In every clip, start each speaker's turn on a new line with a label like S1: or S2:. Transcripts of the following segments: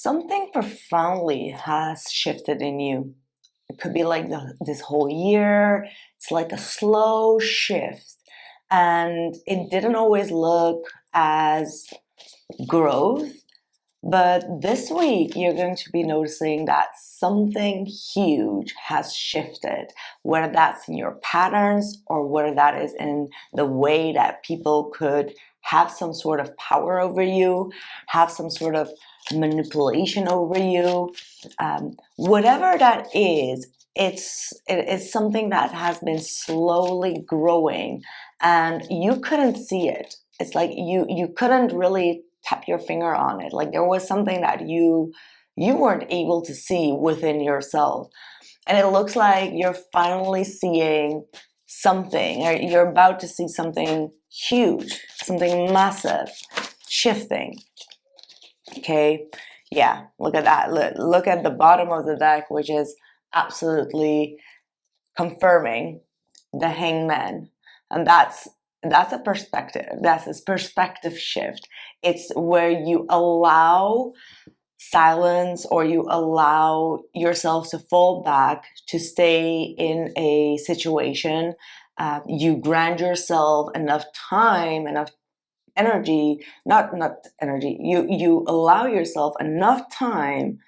S1: Something profoundly has shifted in you. It could be like this whole year. It's like a slow shift. And it didn't always look as growth. But this week, you're going to be noticing that something huge has shifted, whether that's in your patterns or whether that is in the way that people could have some sort of power over you, have some sort of manipulation over you. Whatever that is, it is something that has been slowly growing and you couldn't see it. It's like you couldn't really tap your finger on it. Like there was something that you weren't able to see within yourself. And it looks like you're finally seeing something, or you're about to see something huge, something massive, shifting. Okay, yeah, look at that. Look at the bottom of the deck, which is absolutely confirming the hangman. And that's a perspective. That's a perspective shift. It's where you allow silence, or you allow yourself to fall back, to stay in a situation. You grant yourself enough time, enough energy, not energy. You allow yourself enough time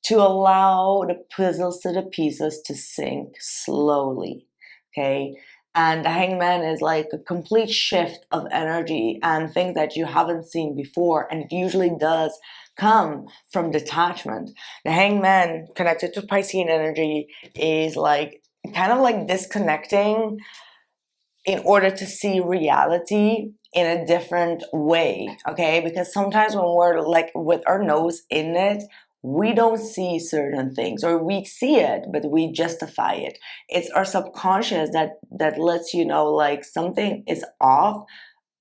S1: to allow the puzzles to the pieces to sink slowly. Okay. And the hangman is like a complete shift of energy and things that you haven't seen before. And it usually does come from detachment. The hangman connected to Piscean energy is like kind of like disconnecting in order to see reality in a different way. Okay. Because sometimes when we're like with our nose in it, we don't see certain things, or we see it but we justify it. It's our subconscious that lets you know like something is off,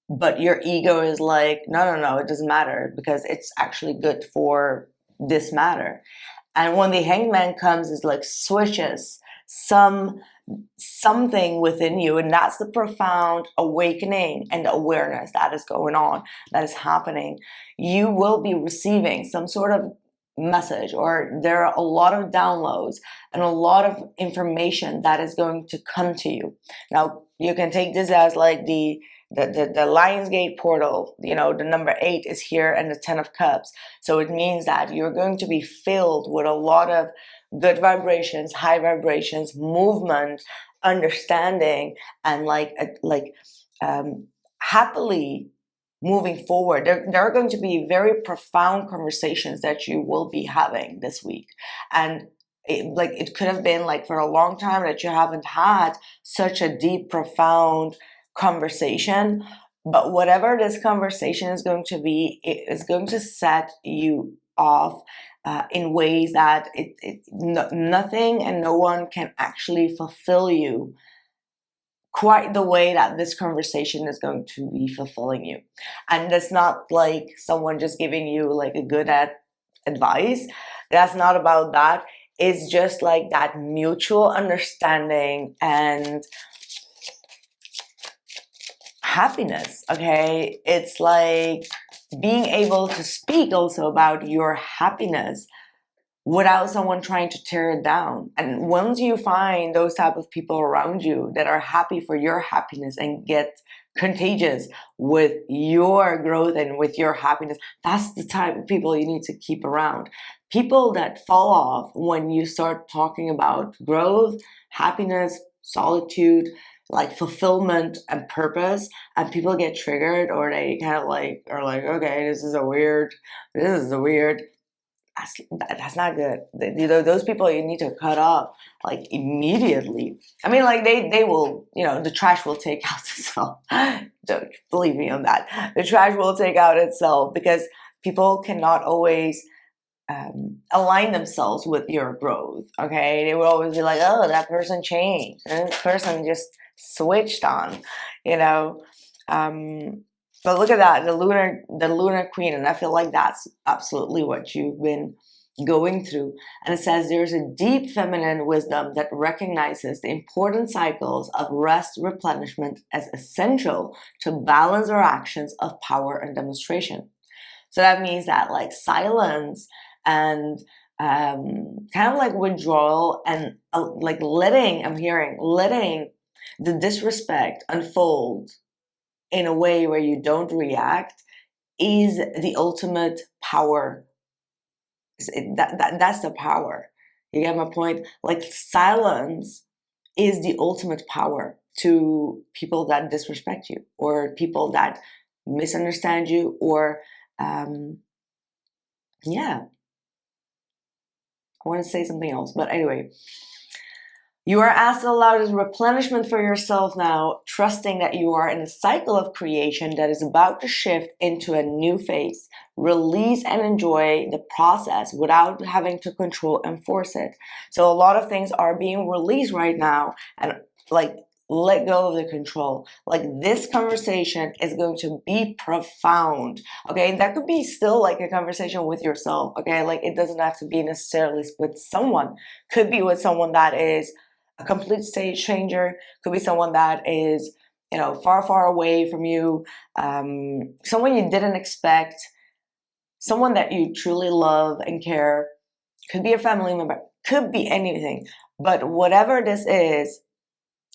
S1: but your ego is like, no, it doesn't matter because it's actually good for this matter. And when the hangman comes, it's like switches something within you, and that's the profound awakening and awareness that is going on, that is happening. You will be receiving some sort of message, or there are a lot of downloads and a lot of information that is going to come to you. Now you can take this as like the Lionsgate portal. You know, the number 8 is here and the 10 of cups, so it means that you're going to be filled with a lot of good vibrations, high vibrations, movement, understanding, and happily moving forward. There are going to be very profound conversations that you will be having this week. And it could have been like for a long time that you haven't had such a deep, profound conversation. But whatever this conversation is going to be, it is going to set you off in ways that nothing and no one can actually fulfill you quite the way that this conversation is going to be fulfilling you. And that's not like someone just giving you like a good advice. That's not about that. It's just like that mutual understanding and happiness. Okay, it's like being able to speak also about your happiness without someone trying to tear it down. And once you find those type of people around you that are happy for your happiness and get contagious with your growth and with your happiness, that's the type of people you need to keep around. People that fall off when you start talking about growth, happiness, solitude, like fulfillment and purpose, and people get triggered, or they kind of like are like, okay, this is a weird that's not good. You know, those people you need to cut off like immediately. I mean, like they will, you know, the trash will take out itself. Don't believe me on that. The trash will take out itself, because people cannot always align themselves with your growth. Okay, they will always be like, oh, that person changed, and this person just switched on, you know. But look at that, the lunar queen, and I feel like that's absolutely what you've been going through. And it says there's a deep feminine wisdom that recognizes the important cycles of rest, replenishment as essential to balance our actions of power and demonstration. So that means that like silence and kind of like withdrawal and like letting the disrespect unfold in a way where you don't react is the ultimate power. That's the power. You get my point? Like silence is the ultimate power to people that disrespect you or people that misunderstand you or yeah, I want to say something else, but anyway, you are asked to allow this replenishment for yourself now, trusting that you are in a cycle of creation that is about to shift into a new phase. Release and enjoy the process without having to control and force it. So a lot of things are being released right now, and like let go of the control. Like this conversation is going to be profound. Okay, that could be still like a conversation with yourself. Okay, like it doesn't have to be necessarily with someone. Could be with someone that is a complete stage changer, could be someone that is, you know, far away from you, someone you didn't expect, someone that you truly love and care, could be a family member, could be anything. But whatever this is,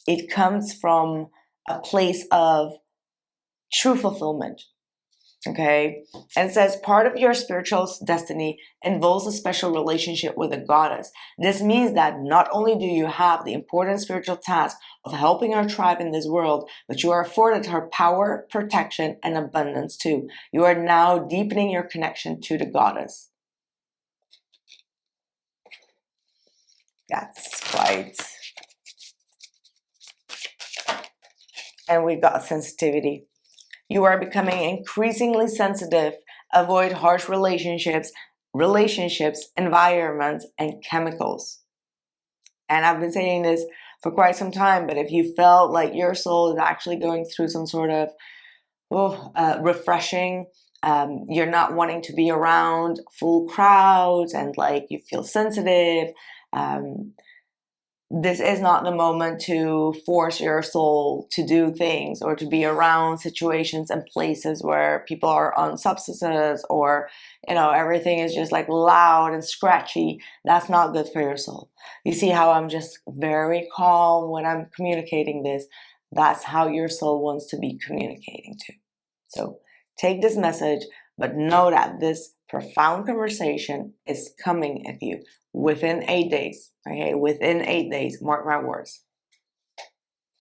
S1: it comes from a place of true fulfillment. Okay, and it says part of your spiritual destiny involves a special relationship with a goddess. This means that not only do you have the important spiritual task of helping our tribe in this world, but you are afforded her power, protection, and abundance too. You are now deepening your connection to the goddess. That's quite. And we've got sensitivity. You are becoming increasingly sensitive. Avoid harsh relationships, environments, and chemicals. And I've been saying this for quite some time, but if you felt like your soul is actually going through some sort of refreshing, you're not wanting to be around full crowds and like you feel sensitive, this is not the moment to force your soul to do things or to be around situations and places where people are on substances or, you know, everything is just like loud and scratchy. That's not good for your soul. You see how I'm just very calm when I'm communicating this? That's how your soul wants to be communicating to. So take this message, but know that this profound conversation is coming at you within 8 days. Okay, within 8 days, mark my words.